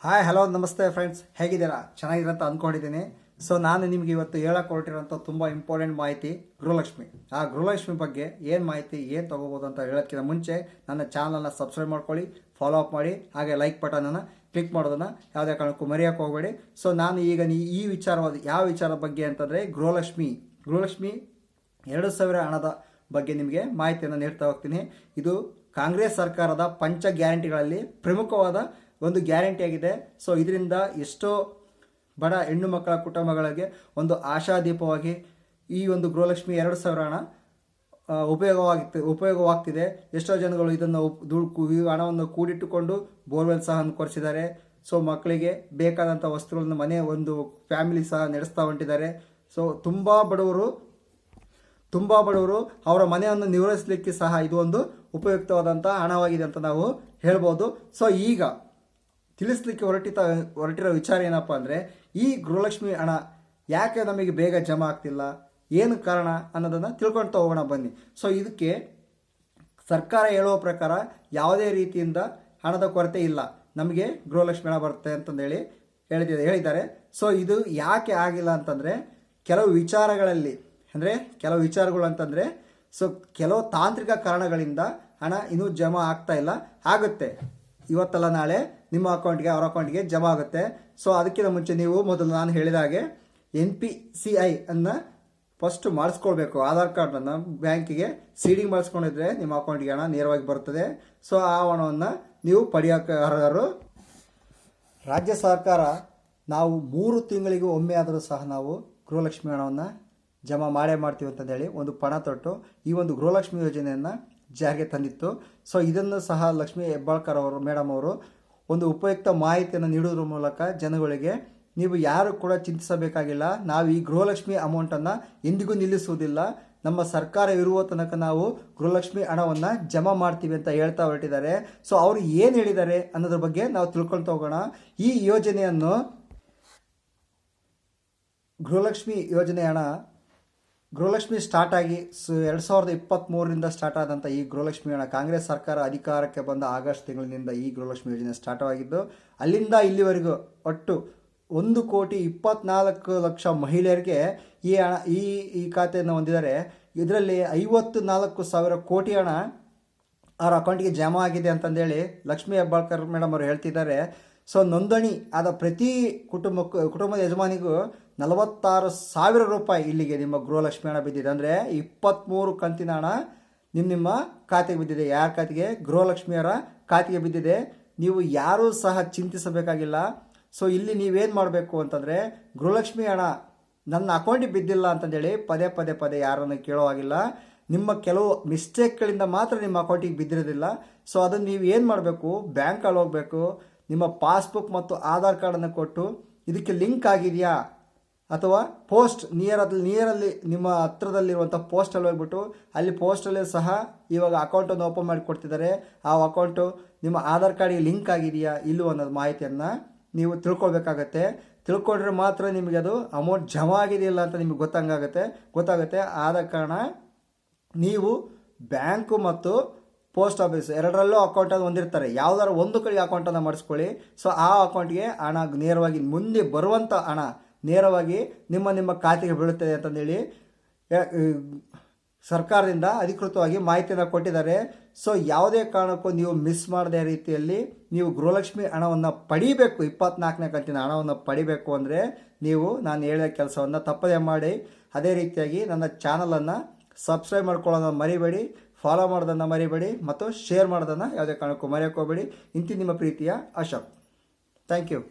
Hi hello ನಮಸ್ತೆ friends, ಹೇಗಿದ್ದೀರಾ? ಚೆನ್ನಾಗಿದ್ದೀರಾ ಅಂತ ಅಂದ್ಕೊಂಡಿದ್ದೀನಿ. ಸೊ ನಾನು ನಿಮಗೆ ಇವತ್ತು ಹೇಳಕ್ಕೆ ಹೊರಟಿರೋಂಥ ತುಂಬ ಇಂಪಾರ್ಟೆಂಟ್ ಮಾಹಿತಿ ಗೃಹಲಕ್ಷ್ಮಿ. ಆ ಗೃಹಲಕ್ಷ್ಮಿ ಬಗ್ಗೆ ಏನು ಮಾಹಿತಿ, ಏನು ತೊಗೋಬೋದು ಅಂತ ಹೇಳೋದಕ್ಕಿಂತ ಮುಂಚೆ ನನ್ನ ಚಾನಲನ್ನು ಸಬ್ಸ್ಕ್ರೈಬ್ ಮಾಡ್ಕೊಳ್ಳಿ, ಫಾಲೋ ಅಪ್ ಮಾಡಿ, ಹಾಗೆ ಲೈಕ್ ಬಟನನ್ನು ಕ್ಲಿಕ್ ಮಾಡೋದನ್ನು ಯಾವುದೇ ಕಾರಣಕ್ಕೂ ಮರೆಯೋಕ್ಕೆ ಹೋಗಬೇಡಿ. ಸೊ ನಾನು ಈಗ ಈ ಯಾವ ವಿಚಾರದ ಬಗ್ಗೆ ಅಂತಂದರೆ ಗೃಹಲಕ್ಷ್ಮಿ 2,000 ಹಣದ ಬಗ್ಗೆ ನಿಮಗೆ ಮಾಹಿತಿಯನ್ನು ನೀಡ್ತಾ ಹೋಗ್ತೀನಿ. ಇದು ಕಾಂಗ್ರೆಸ್ ಸರ್ಕಾರದ ಪಂಚ ಗ್ಯಾರಂಟಿಗಳಲ್ಲಿ ಪ್ರಮುಖವಾದ ಒಂದು ಗ್ಯಾರಂಟಿ ಆಗಿದೆ. ಸೊ ಇದರಿಂದ ಎಷ್ಟೋ ಬಡ ಹೆಣ್ಣು ಮಕ್ಕಳ ಕುಟುಂಬಗಳಿಗೆ ಒಂದು ಆಶಾದೀಪವಾಗಿ ಈ ಒಂದು ಗೃಹಲಕ್ಷ್ಮಿ 2,000 ಹಣ ಉಪಯೋಗವಾಗ್ತಿದೆ. ಎಷ್ಟೋ ಜನಗಳು ಇದನ್ನು ಈ ಹಣವನ್ನು ಕೂಡಿಟ್ಟುಕೊಂಡು ಬೋರ್ವೆಲ್ ಸಹ ಕೊರೆಸಿದ್ದಾರೆ. ಸೊ ಮಕ್ಕಳಿಗೆ ಬೇಕಾದಂಥ ವಸ್ತುಗಳನ್ನು ಒಂದು ಫ್ಯಾಮಿಲಿ ಸಹ ನಡೆಸ್ತಾ ಹೊಂಟಿದ್ದಾರೆ. ಸೊ ತುಂಬ ಬಡವರು ಅವರ ಮನೆಯನ್ನು ನಿರ್ವಹಿಸಲಿಕ್ಕೆ ಸಹ ಇದು ಒಂದು ಉಪಯುಕ್ತವಾದಂಥ ಹಣವಾಗಿದೆ ಅಂತ ನಾವು ಹೇಳ್ಬೋದು. ಸೊ ಈಗ ತಿಳಿಸ್ಲಿಕ್ಕೆ ಹೊರಟಿರೋ ವಿಚಾರ ಏನಪ್ಪ ಅಂದರೆ, ಈ ಗೃಹಲಕ್ಷ್ಮಿ ಹಣ ಯಾಕೆ ನಮಗೆ ಬೇಗ ಜಮಾ ಆಗ್ತಿಲ್ಲ, ಏನು ಕಾರಣ ಅನ್ನೋದನ್ನು ತಿಳ್ಕೊಳ್ತಾ ಹೋಗೋಣ ಬನ್ನಿ. ಸೊ ಇದಕ್ಕೆ ಸರ್ಕಾರ ಹೇಳುವ ಪ್ರಕಾರ ಯಾವುದೇ ರೀತಿಯಿಂದ ಹಣದ ಕೊರತೆ ಇಲ್ಲ, ನಮಗೆ ಗೃಹಲಕ್ಷ್ಮಿ ಹಣ ಬರುತ್ತೆ ಅಂತಂದೇಳಿ ಹೇಳಿದ್ದಾರೆ. ಸೊ ಇದು ಯಾಕೆ ಆಗಿಲ್ಲ ಅಂತಂದರೆ ಕೆಲವು ವಿಚಾರಗಳು ಅಂತಂದರೆ ಕೆಲವು ತಾಂತ್ರಿಕ ಕಾರಣಗಳಿಂದ ಹಣ ಇನ್ನೂ ಜಮಾ ಆಗ್ತಾ ಇಲ್ಲ. ಆಗುತ್ತೆ, ಇವತ್ತಲ್ಲ ನಾಳೆ ನಿಮ್ಮ ಅಕೌಂಟ್ಗೆ ಅವರ ಅಕೌಂಟ್ಗೆ ಜಮಾ ಆಗುತ್ತೆ. ಸೊ ಅದಕ್ಕಿಂತ ಮುಂಚೆ ನೀವು ಮೊದಲು ನಾನು ಹೇಳಿದ ಹಾಗೆ NPCI ಅನ್ನು ಫಸ್ಟ್ ಮಾಡಿಸ್ಕೊಳ್ಬೇಕು. ಆಧಾರ್ ಕಾರ್ಡನ್ನು ಬ್ಯಾಂಕಿಗೆ ಸೀಡಿಂಗ್ ಮಾಡಿಸ್ಕೊಂಡಿದ್ರೆ ನಿಮ್ಮ ಅಕೌಂಟ್ಗೆ ಹಣ ನೇರವಾಗಿ ಬರ್ತದೆ. ಸೊ ಆ ಹಣವನ್ನು ನೀವು ಪಡೆಯೋಕೆ ಅರ್ಹರು. ರಾಜ್ಯ ಸರ್ಕಾರ ನಾವು 3 ತಿಂಗಳಿಗೂ ಒಮ್ಮೆ ಆದರೂ ಸಹ ನಾವು ಗೃಹಲಕ್ಷ್ಮಿ ಹಣವನ್ನು ಜಮಾ ಮಾಡ್ತೀವಿ ಅಂತಂದೇಳಿ ಒಂದು ಪಣ ತೊಟ್ಟು ಈ ಒಂದು ಗೃಹಲಕ್ಷ್ಮಿ ಯೋಜನೆಯನ್ನು ಜಾರಿಗೆ ತಂದಿತ್ತು. ಸೊ ಇದನ್ನು ಸಹ ಲಕ್ಷ್ಮೀ ಹೆಬ್ಬಾಳ್ಕರ್ ಮೇಡಮ್ ಅವರು ಒಂದು ಉಪಯುಕ್ತ ಮಾಹಿತಿಯನ್ನು ನೀಡುವುದರ ಮೂಲಕ ಜನಗಳಿಗೆ ನೀವು ಯಾರು ಕೂಡ ಚಿಂತಿಸಬೇಕಾಗಿಲ್ಲ, ನಾವು ಈ ಗೃಹಲಕ್ಷ್ಮಿ ಅಮೌಂಟನ್ನು ಎಂದಿಗೂ ನಿಲ್ಲಿಸುವುದಿಲ್ಲ, ನಮ್ಮ ಸರ್ಕಾರ ಇರುವ ತನಕ ನಾವು ಗೃಹಲಕ್ಷ್ಮಿ ಹಣವನ್ನು ಜಮಾ ಮಾಡ್ತೀವಿ ಅಂತ ಹೇಳ್ತಾ ಹೊರಟಿದ್ದಾರೆ. ಸೊ ಅವರು ಏನು ಹೇಳಿದ್ದಾರೆ ಅನ್ನೋದ್ರ ಬಗ್ಗೆ ನಾವು ತಿಳ್ಕೊಳ್ತಾ ಹೋಗೋಣ. ಈ ಯೋಜನೆಯನ್ನು ಗೃಹಲಕ್ಷ್ಮಿ ಸ್ಟಾರ್ಟ್ ಆಗಿ 2023ರಿಂದ ಸ್ಟಾರ್ಟ್ ಆದಂಥ ಈ ಗೃಹಲಕ್ಷ್ಮಿ ಹಣ ಕಾಂಗ್ರೆಸ್ ಸರ್ಕಾರ ಅಧಿಕಾರಕ್ಕೆ ಬಂದ ಆಗಸ್ಟ್ ತಿಂಗಳಿನಿಂದ ಈ ಗೃಹಲಕ್ಷ್ಮಿ ಯೋಜನೆ ಸ್ಟಾರ್ಟ್ ಆಗಿದ್ದು, ಅಲ್ಲಿಂದ ಇಲ್ಲಿವರೆಗೂ ಒಟ್ಟು 1,24,00,000 ಮಹಿಳೆಯರಿಗೆ ಈ ಹಣ ಈ ಖಾತೆಯನ್ನು ಹೊಂದಿದ್ದಾರೆ. ಇದರಲ್ಲಿ 54,000 ಕೋಟಿ ಹಣ ಅವರ ಅಕೌಂಟಿಗೆ ಜಮಾ ಆಗಿದೆ ಅಂತಂದೇಳಿ ಲಕ್ಷ್ಮೀ ಹೆಬ್ಬಾಳ್ಕರ್ ಮೇಡಮ್ ಅವರು ಹೇಳ್ತಿದ್ದಾರೆ. ಸೊ ನೋಂದಣಿ ಆದ ಪ್ರತಿ ಕುಟುಂಬದ ಯಜಮಾನಿಗೂ 46,000 ರೂಪಾಯಿ ಇಲ್ಲಿಗೆ ನಿಮ್ಮ ಗೃಹಲಕ್ಷ್ಮಿ ಹಣ ಬಿದ್ದಿದೆ. ಅಂದರೆ 23 ಕಂತಿನ ಹಣ ನಿಮ್ಮ ಖಾತೆಗೆ ಬಿದ್ದಿದೆ. ಯಾರ ಖಾತೆಗೆ? ಗೃಹಲಕ್ಷ್ಮಿಯವರ ಖಾತೆಗೆ ಬಿದ್ದಿದೆ. ನೀವು ಯಾರೂ ಸಹ ಚಿಂತಿಸಬೇಕಾಗಿಲ್ಲ. ಸೊ ಇಲ್ಲಿ ನೀವೇನು ಮಾಡಬೇಕು ಅಂತಂದರೆ, ಗೃಹಲಕ್ಷ್ಮಿ ಹಣ ನನ್ನ ಅಕೌಂಟಿಗೆ ಬಿದ್ದಿಲ್ಲ ಅಂತಂದೇಳಿ ಪದೇ ಯಾರನ್ನು ಕೇಳೋ ಆಗಿಲ್ಲ. ನಿಮ್ಮ ಕೆಲವು ಮಿಸ್ಟೇಕ್ಗಳಿಂದ ಮಾತ್ರ ನಿಮ್ಮ ಅಕೌಂಟಿಗೆ ಬಿದ್ದಿರೋದಿಲ್ಲ. ಸೊ ಅದನ್ನು ನೀವು ಏನು ಮಾಡಬೇಕು, ಬ್ಯಾಂಕಲ್ಲಿ ಹೋಗಬೇಕು, ನಿಮ್ಮ ಪಾಸ್ಬುಕ್ ಮತ್ತು ಆಧಾರ್ ಕಾರ್ಡನ್ನು ಕೊಟ್ಟು ಇದಕ್ಕೆ ಲಿಂಕ್ ಆಗಿದೆಯಾ ಅಥವಾ ಪೋಸ್ಟ್ ನಿಯರಲ್ಲಿ ನಿಮ್ಮ ಹತ್ರದಲ್ಲಿರುವಂಥ ಪೋಸ್ಟಲ್ಲಿ ಹೋಗ್ಬಿಟ್ಟು ಅಲ್ಲಿ ಪೋಸ್ಟಲ್ಲೇ ಸಹ ಇವಾಗ ಅಕೌಂಟನ್ನು ಓಪನ್ ಮಾಡಿ ಕೊಡ್ತಿದ್ದಾರೆ. ಆ ಅಕೌಂಟು ನಿಮ್ಮ ಆಧಾರ್ ಕಾರ್ಡಿಗೆ ಲಿಂಕ್ ಆಗಿದೆಯಾ ಇಲ್ಲವೋ ಅನ್ನೋದು ಮಾಹಿತಿಯನ್ನು ನೀವು ತಿಳ್ಕೊಳ್ಬೇಕಾಗತ್ತೆ. ತಿಳ್ಕೊಂಡ್ರೆ ಮಾತ್ರ ನಿಮಗೆ ಅದು ಅಮೌಂಟ್ ಜಮಾ ಆಗಿದೆಯಿಲ್ಲ ಅಂತ ನಿಮಗೆ ಗೊತ್ತಾಗುತ್ತೆ. ಆದ ಕಾರಣ ನೀವು ಬ್ಯಾಂಕು ಮತ್ತು ಪೋಸ್ಟ್ ಆಫೀಸ್ ಎರಡರಲ್ಲೂ ಅಕೌಂಟನ್ನು ಹೊಂದಿರ್ತಾರೆ, ಯಾವುದಾದ್ರು ಒಂದು ಕಡೆ ಅಕೌಂಟನ್ನು ಮಾಡಿಸ್ಕೊಳ್ಳಿ. ಸೊ ಆ ಅಕೌಂಟ್ಗೆ ಹಣ ನೇರವಾಗಿ ಮುಂದೆ ಬರುವಂಥ ಹಣ ನೇರವಾಗಿ ನಿಮ್ಮ ಖಾತೆಗೆ ಬೀಳುತ್ತದೆ ಅಂತಂದೇಳಿ ಸರ್ಕಾರದಿಂದ ಅಧಿಕೃತವಾಗಿ ಮಾಹಿತಿಯನ್ನು ಕೊಟ್ಟಿದ್ದಾರೆ. ಸೊ ಯಾವುದೇ ಕಾರಣಕ್ಕೂ ನೀವು ಮಿಸ್ ಮಾಡದೇ ರೀತಿಯಲ್ಲಿ ನೀವು ಗೃಹಲಕ್ಷ್ಮಿ ಹಣವನ್ನು ಪಡಿಬೇಕು, 24ನೇ ಕಂತಿನ ಹಣವನ್ನು ಪಡಿಬೇಕು ಅಂದರೆ ನೀವು ನಾನು ಹೇಳಿದ ಕೆಲಸವನ್ನು ತಪ್ಪದೇ ಮಾಡಿ. ಅದೇ ರೀತಿಯಾಗಿ ನನ್ನ ಚಾನಲನ್ನು ಸಬ್ಸ್ಕ್ರೈಬ್ ಮಾಡ್ಕೊಳ್ಳೋದನ್ನು ಮರಿಬೇಡಿ, ಫಾಲೋ ಮಾಡೋದನ್ನು ಮರಿಬೇಡಿ ಮತ್ತು ಶೇರ್ ಮಾಡೋದನ್ನು ಯಾವುದೇ ಕಾರಣಕ್ಕೂ ಮರೆಯೋಕೆ ಹೋಗಬೇಡಿ. ಇಂತಿ ನಿಮ್ಮ ಪ್ರೀತಿಯ ಅಶೋಕ್. Thank you.